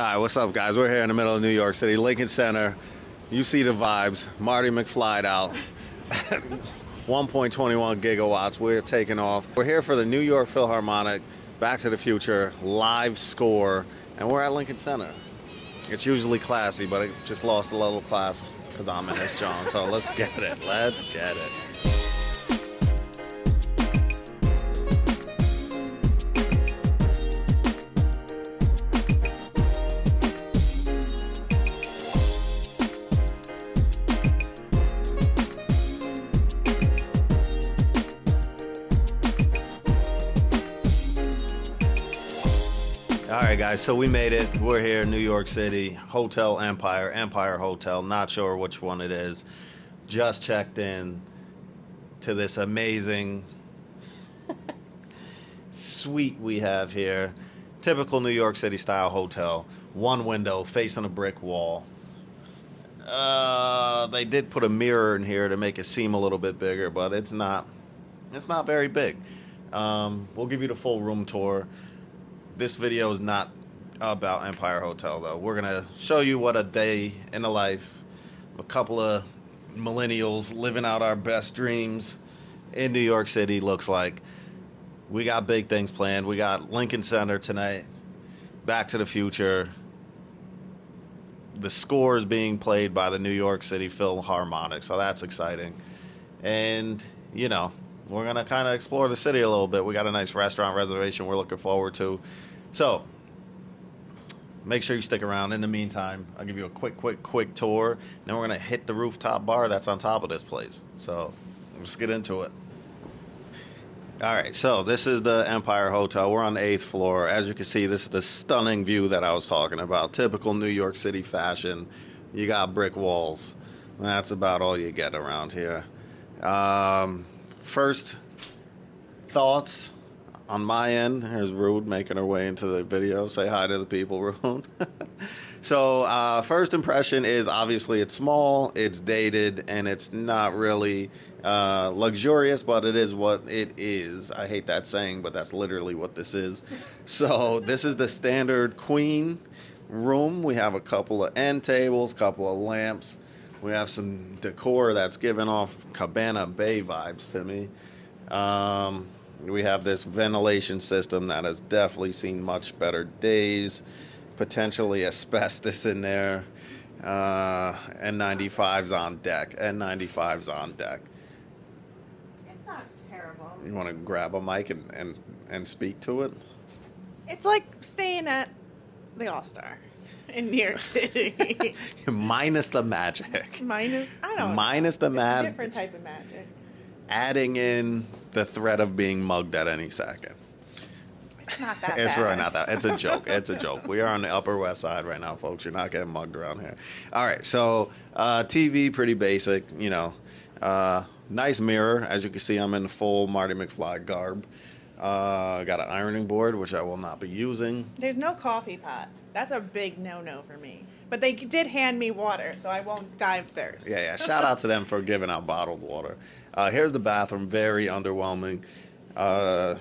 right, what's up, guys? We're here in the middle of New York City, Lincoln Center. You see the vibes. Marty McFly'd out. 1.21 gigawatts. We're taking off. We're here for the New York Philharmonic Back to the Future live score, and we're at Lincoln Center. It's usually classy, but it just lost a little class because I'm in this John. So let's get it. Let's get it. All right, guys, so we made it. We're here in New York City, Hotel Empire, Empire Hotel. Not sure which one it is. Just checked in to this amazing suite we have here. Typical New York City style hotel. One window facing a brick wall. They did put a mirror in here to make it seem a little bit bigger, but it's not very big. We'll give you the full room tour. This video is not about Empire Hotel, though. We're going to show you what a day in the life of a couple of millennials living out our best dreams in New York City looks like. We got big things planned. We got Lincoln Center tonight, Back to the Future. The score is being played by the New York City Philharmonic, so that's exciting. And, you know, we're going to kind of explore the city a little bit. We got a nice restaurant reservation we're looking forward to. So, make sure you stick around. In the meantime, I'll give you a quick tour. Then we're going to hit the rooftop bar that's on top of this place. So, let's get into it. All right, so this is the Empire Hotel. We're on the 8th floor. As you can see, this is the stunning view that I was talking about. Typical New York City fashion. You got brick walls. That's about all you get around here. First thoughts on my end. Here's Rude making her way into the video. Say hi to the people, Rude. So first impression is obviously it's small, it's dated, and it's not really luxurious, but it is what it is. I hate that saying, but that's literally what this is. So this is the standard queen room. We have a couple of end tables, couple of lamps. We have some decor that's giving off Cabana Bay vibes to me. We have this ventilation system that has definitely seen much better days. Potentially asbestos in there. N95's on deck. N95's on deck. It's not terrible. You want to grab a mic and speak to it? It's like staying at the All-Star in New York City. Minus the magic. Minus the magic. It's a different type of magic. Adding in the threat of being mugged at any second. It's not that It's bad. really not that. It's a joke. It's a joke. We are on the Upper West Side right now, folks. You're not getting mugged around here. All right, so TV, pretty basic, you know. Nice mirror. As you can see, I'm in full Marty McFly garb. Got an ironing board, which I will not be using. There's no coffee pot. That's a big no-no for me. But they did hand me water, so I won't die of thirst. Yeah. Shout out to them for giving out bottled water. Here's the bathroom. Very underwhelming.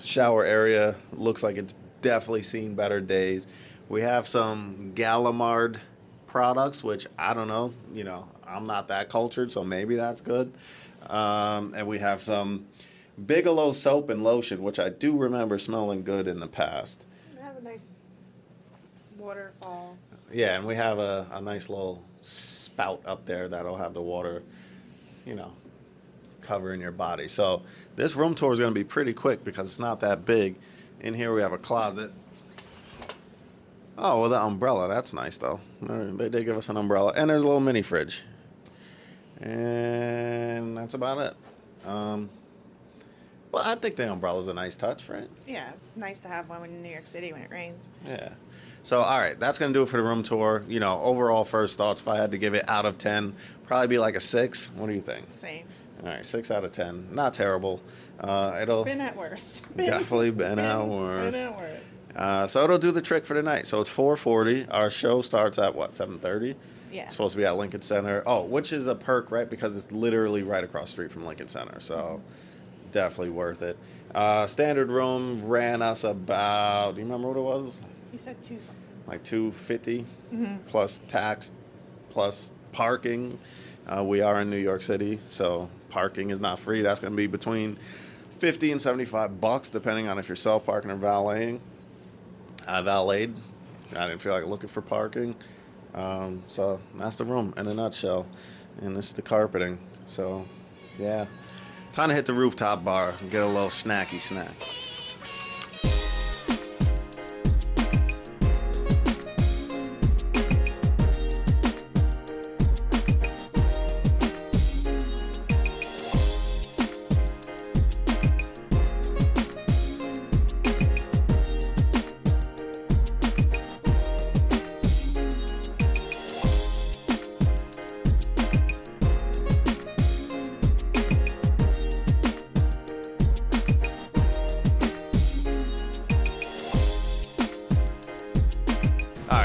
Shower area. Looks like it's definitely seen better days. We have some Gallimard products, which I don't know. You know, I'm not that cultured, so maybe that's good. And we have some Bigelow soap and lotion, which I do remember smelling good in the past. They have a nice waterfall. Yeah, and we have a nice little spout up there that'll have the water, you know, covering your body. So this room tour is going to be pretty quick because it's not that big. In here we have a closet. Oh, well, the umbrella. That's nice, though. They did give us an umbrella. And there's a little mini fridge. And that's about it. But I think the umbrella's a nice touch, right? Yeah, it's nice to have one in New York City when it rains. Yeah. So, all right, that's going to do it for the room tour. You know, overall first thoughts, if I had to give it out of 10, probably be like a 6. What do you think? Same. All right, 6 out of 10. Not terrible. It'll Been at worse. definitely been at worse. Been at worse. So it'll do the trick for the night. So it's 4:40. Our show starts at what, 7:30? Yeah. It's supposed to be at Lincoln Center. Oh, which is a perk, right? Because it's literally right across the street from Lincoln Center. So definitely worth it. Standard room ran us about, do you remember what it was? You said 2 something. like $250 plus tax, plus parking. We are in New York City, so parking is not free. That's going to be between $50 and $75, depending on if you're self-parking or valeting. I valeted. I didn't feel like looking for parking. So that's the room in a nutshell. And this is the carpeting. So, yeah. Time to hit the rooftop bar and get a little snacky snack.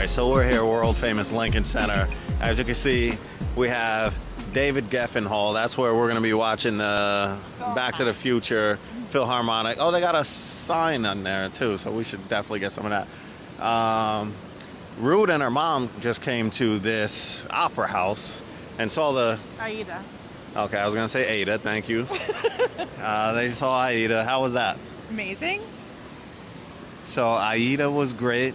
So we're here, world famous Lincoln Center. As you can see, we have David Geffen Hall. That's where we're going to be watching the Back to the Future Philharmonic. Oh, they got a sign on there too, so we should definitely get some of that. Rude and her mom just came to this opera house and saw the... Aida. Okay, I was going to say Ada, thank you. They saw Aida. How was that? Amazing. So Aida was great.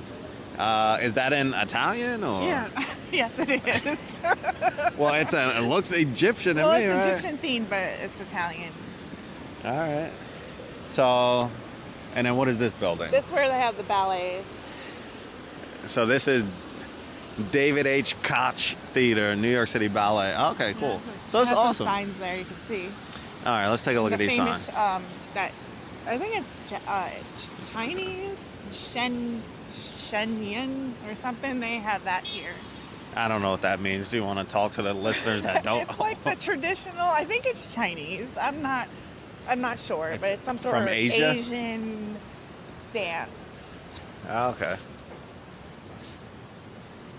Is that in Italian or? Yeah, yes it is. Well, it looks Egyptian to me, right? Well, it's Egyptian themed, but it's Italian. All right. So, and then what is this building? This is where they have the ballets. So this is David H. Koch Theater, New York City Ballet. Okay, cool. Yeah. So it's awesome. Some signs there you can see. All right, let's take a look at these famous, signs. That I think it's Chinese Shenyang or something. They have that here. I don't know what that means. Do you want to talk to the listeners that don't? It's like the traditional. I think it's Chinese. I'm not sure, but it's some sort from of Asia? Asian dance. Okay.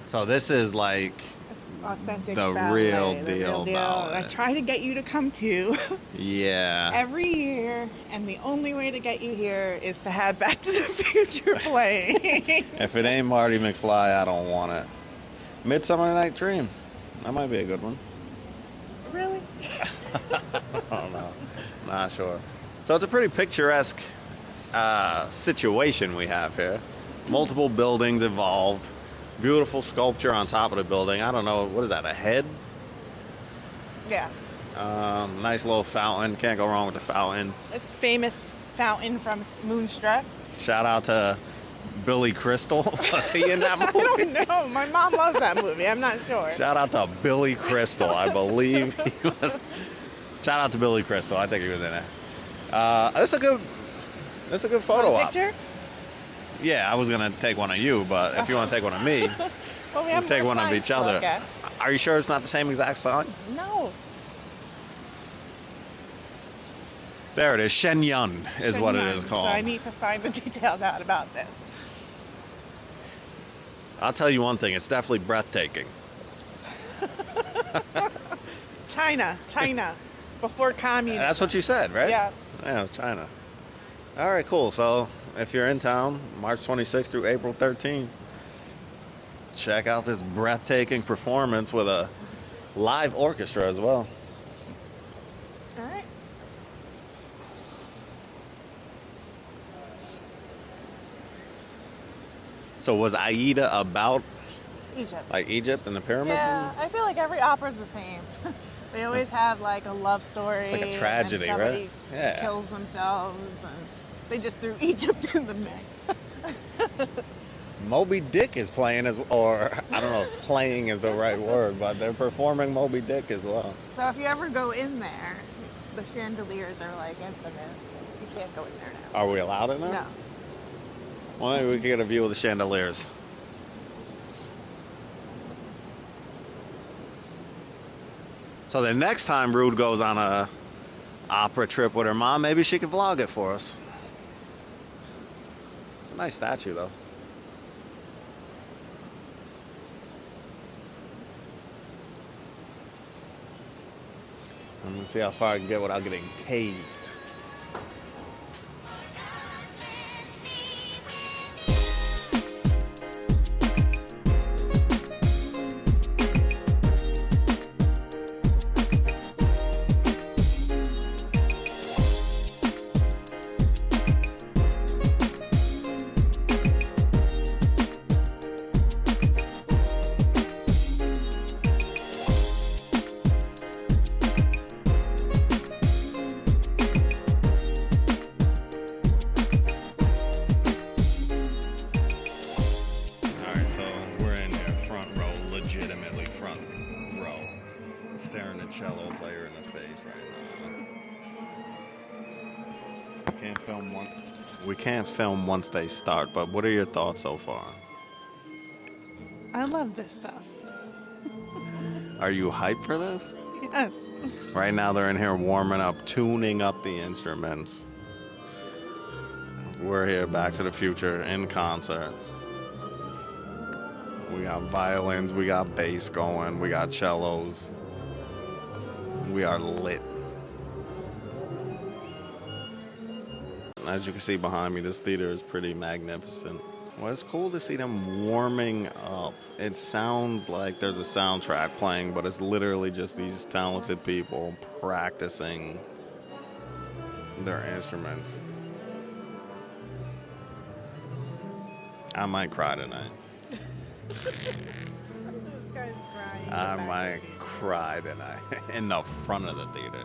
So this is like It's authentic the ballet, real deal ballet. I try to get you to come to Yeah. every year, and the only way to get you here is to have Back to the Future playing. If it ain't Marty McFly, I don't want it. Midsummer Night Dream. That might be a good one. Really? I don't know. Not sure. So it's a pretty picturesque situation we have here. Multiple buildings involved. Beautiful sculpture on top of the building. I don't know. What is that, a head? Yeah. Nice little fountain. Can't go wrong with the fountain. This famous fountain from Moonstruck. Shout out to Billy Crystal. Was he in that movie? I don't know. My mom loves that movie. I'm not sure. Shout out to Billy Crystal. I believe he was. Shout out to Billy Crystal. I think he was in it. That's a good photo op. Picture? Yeah, I was gonna take one of you, but if you want to take one of me, Well, we we'll have take more one of signs each to other. look at. Are you sure it's not the same exact sign? No. There it is. Shenyang is what it is called. So I need to find the details out about this. I'll tell you one thing. It's definitely breathtaking. China. Before communism. That's what you said, right? Yeah. Yeah, China. All right, cool. So if you're in town, March 26th through April 13th, check out this breathtaking performance with a live orchestra as well. All right. So was Aida about Egypt. like Egypt and the pyramids? Yeah, I feel like every opera's the same. They always have like a love story. It's like a tragedy, and somebody right? Yeah. kills themselves, and they just threw Egypt in the mix. Moby Dick is playing or I don't know if playing is the right word, but they're performing Moby Dick as well. So if you ever go in there, the chandeliers are like infamous. You can't go in there now. Are we allowed in there? No. Well, maybe we could get a view of the chandeliers. So the next time Rude goes on a opera trip with her mom, maybe she could vlog it for us. It's a nice statue, though. I'm gonna see how far I can get without getting tased. staring a cello player in the face right now. We can't film once they start, but what are your thoughts so far? I love this stuff. Are you hyped for this? Yes. Right now they're in here warming up, tuning up the instruments. We're here, Back to the Future, in concert. We got violins, we got bass going, we got cellos. We are lit. As you can see behind me, this theater is pretty magnificent. Well, it's cool to see them warming up. It sounds like there's a soundtrack playing, but it's literally just these talented people practicing their instruments. I might cry tonight. This guy's crying. I might cry tonight in the front of the theater.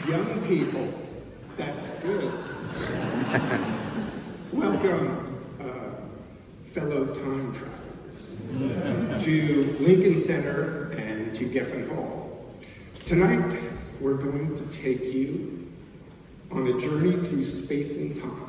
Young people, that's good. Welcome, fellow time travelers, to Lincoln Center and to Geffen Hall. Tonight, we're going to take you on a journey through space and time.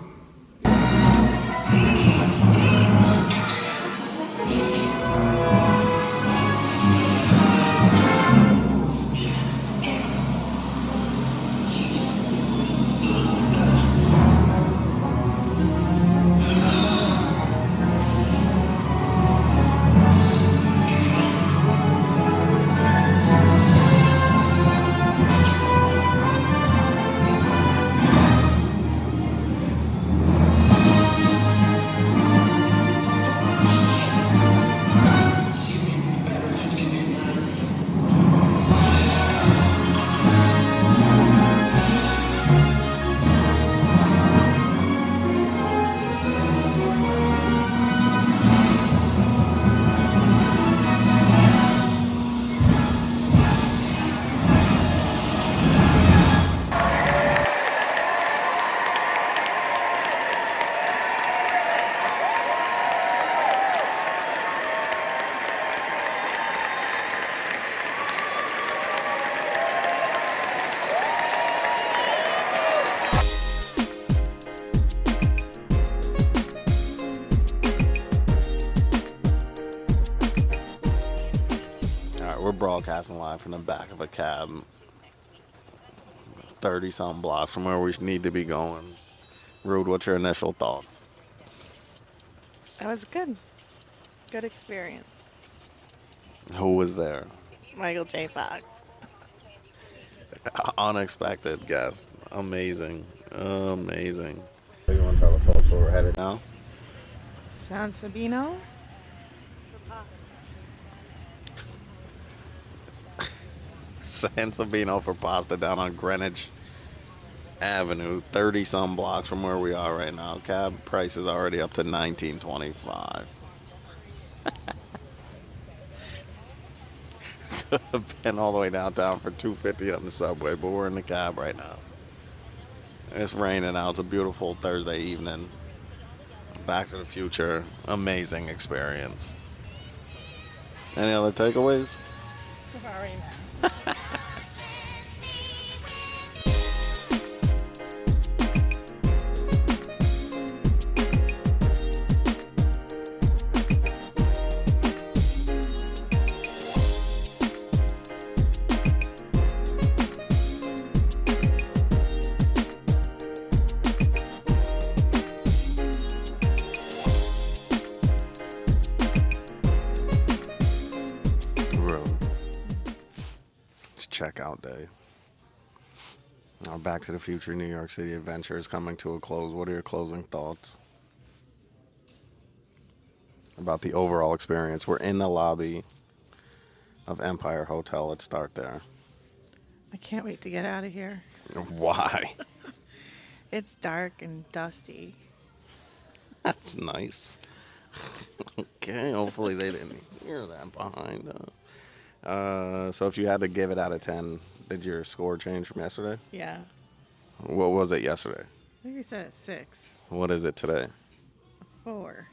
We're broadcasting live from the back of a cab, 30-something blocks from where we need to be going. Rude, what's your initial thoughts? That was good. Good experience. Who was there? Michael J. Fox. Unexpected guest. Amazing. Amazing. You want to tell the folks where we're headed now? San Sabina. San Sabina for pasta down on Greenwich Avenue, 30-some blocks from where we are right now. Cab price is already up to $19.25. Could have been all the way downtown for $2.50 on the subway, but we're in the cab right now. It's raining out. It's a beautiful Thursday evening. Back to the Future. Amazing experience. Any other takeaways? Sorry. Checkout day. Our Back to the Future New York City adventure is coming to a close. What are your closing thoughts about the overall experience? We're in the lobby of Empire Hotel. Let's start there. I can't wait to get out of here. Why? It's dark and dusty. That's nice. Okay, hopefully they didn't hear that behind. So if you had to give it out of 10, did your score change from yesterday? Yeah. What was it yesterday? I think we said a 6. What is it today? 4.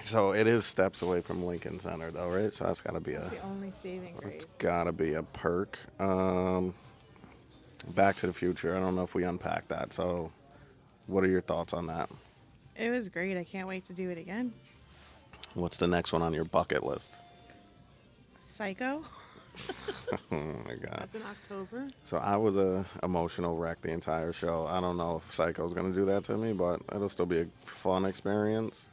So it is steps away from Lincoln Center, though, right? So that's got to be That's the only saving it's grace. got to be a perk. Back to the Future. I don't know if we unpacked that. So, what are your thoughts on that? It was great. I can't wait to do it again. What's the next one on your bucket list? Psycho. Oh my God. That's in October. So I was a emotional wreck the entire show. I don't know if Psycho's gonna do that to me, but it'll still be a fun experience.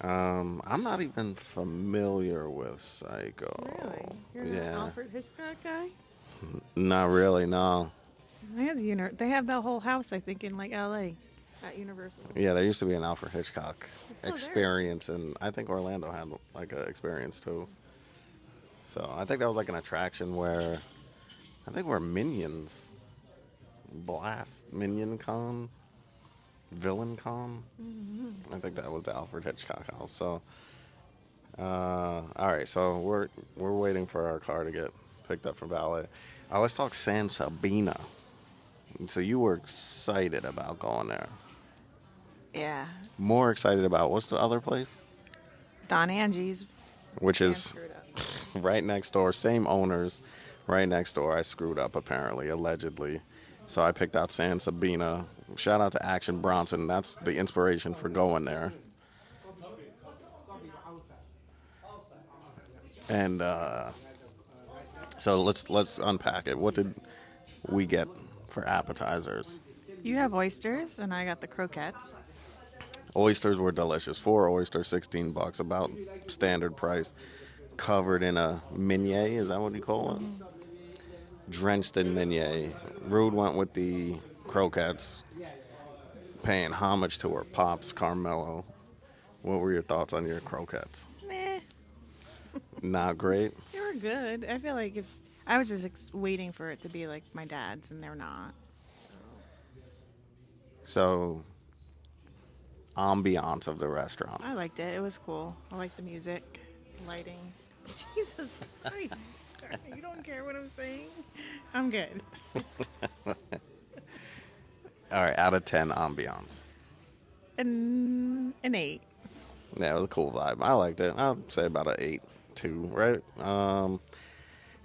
I'm not even familiar with Psycho. Really? You're not an Yeah, Alfred Hitchcock guy? not really. No. They have that whole house, I think, in like LA at Universal. Yeah, there used to be an Alfred Hitchcock It's still there. experience, and I think Orlando had like an experience too. So I think that was like an attraction where I think where Minions Blast Minion Con Villain Con. I think that was the Alfred Hitchcock house. So all right, so we're waiting for our car to get picked up from valet. Let's talk San Sabina. So you were excited about going there. Yeah. More excited about what's the other place? Don Angie's. Which Man is screwed up. right next door, same owners, right next door. I screwed up apparently, allegedly. So I picked out San Sabina. Shout out to Action Bronson. That's the inspiration for going there. And so let's unpack it. What did we get for appetizers? You have oysters, and I got the croquettes. Oysters were delicious. 4 oysters, $16, about standard price. Covered in a meunier, is that what you call it? Drenched in meunier. Rude went with the croquettes, paying homage to her pops, Carmelo. What were your thoughts on your croquettes? Meh. Not great. They were good. I feel like if I was just waiting for it to be like my dad's, and they're not. So, ambiance of the restaurant. I liked it. It was cool. I liked the music, lighting. Jesus Christ. You don't care what I'm saying? I'm good. All right, out of 10, ambiance. An 8. Yeah, it was a cool vibe. I liked it. I'd say about an 8, 2, right?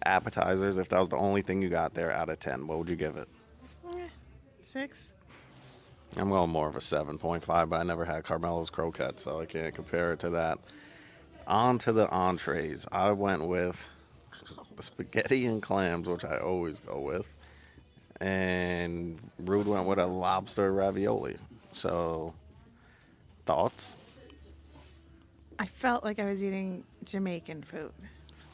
Appetizers, if that was the only thing you got there out of 10, what would you give it? 6. I'm going more of a 7.5, but I never had Carmelo's croquette, so I can't compare it to that. On to the entrees. I went with the spaghetti and clams, which I always go with. And Rude went with a lobster ravioli. So, thoughts? I felt like I was eating Jamaican food.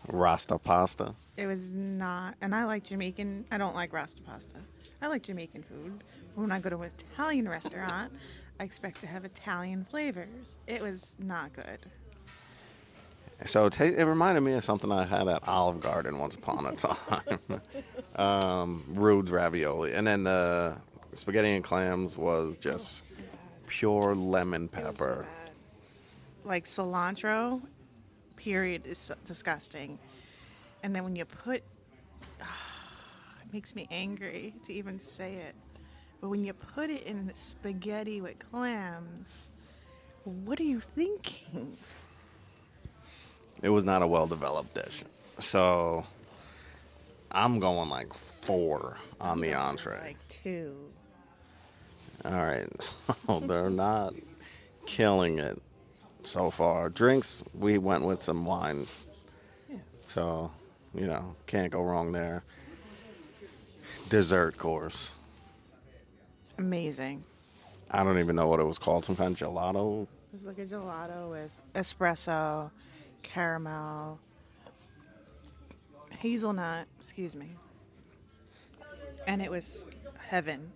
Rasta pasta. It was not, and I like Jamaican. I don't like Rasta pasta. I like Jamaican food. When I go to an Italian restaurant, I expect to have Italian flavors. It was not good. So it reminded me of something I had at Olive Garden once upon a time. Rude's ravioli. And then the spaghetti and clams was just pure lemon pepper. Like cilantro, period, is disgusting. And then when you put, it makes me angry to even say it, but when you put it in spaghetti with clams, what are you thinking? It was not a well-developed dish. So I'm going like 4 on the entree. Like 2. All right. So they're not killing it so far. Drinks, we went with some wine. Yeah. So, can't go wrong there. Dessert course. Amazing. I don't even know what it was called. Some kind of gelato. It was like a gelato with espresso, caramel, hazelnut, excuse me. And it was heaven.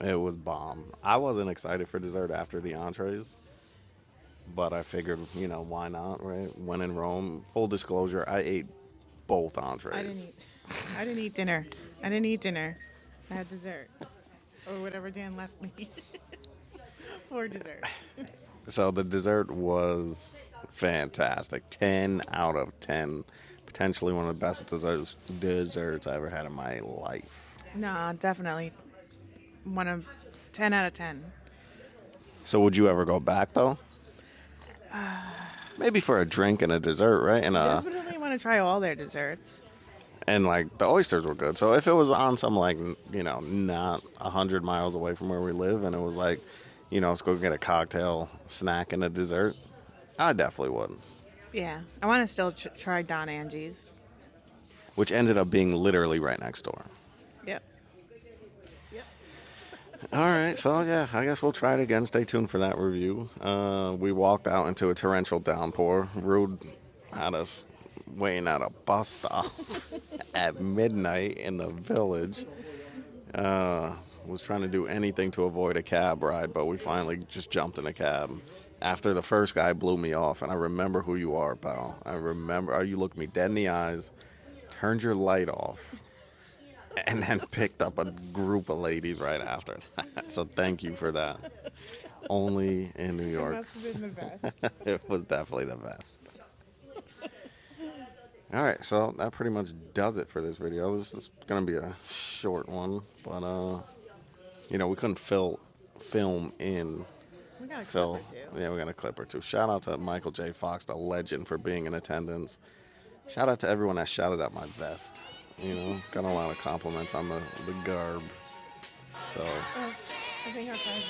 It was bomb. I wasn't excited for dessert after the entrees, but I figured, why not, right? When in Rome, full disclosure, I ate both entrees. I didn't eat dinner. I had dessert. Or whatever Dan left me for dessert. So the dessert was fantastic. 10 out of 10. Potentially one of the best desserts I ever had in my life. No, definitely one of 10 out of 10. So would you ever go back though? Maybe for a drink and a dessert, right? Definitely want to try all their desserts. And like the oysters were good. So if it was on some like not 100 miles away from where we live, and it was like, let's go get a cocktail, snack, and a dessert, I definitely would. Yeah, I want to still try Don Angie's. Which ended up being literally right next door. Yep. Yep. All right, so yeah, I guess we'll try it again. Stay tuned for that review. We walked out into a torrential downpour. Rude had us waiting at a bus stop at midnight in the village. Was trying to do anything to avoid a cab ride, but we finally just jumped in a cab. After the first guy blew me off, and I remember who you are, pal. I remember you looked me dead in the eyes, turned your light off, and then picked up a group of ladies right after that. So thank you for that. Only in New York. It must have been the best. It was definitely the best. All right, so that pretty much does it for this video. This is going to be a short one, but, we couldn't film in We got a Phil. clip or two. Yeah, we got a clip or two. Shout out to Michael J. Fox, the legend, for being in attendance. Shout out to everyone that shouted out my vest. Got a lot of compliments on the garb. So, Oh, I think our friends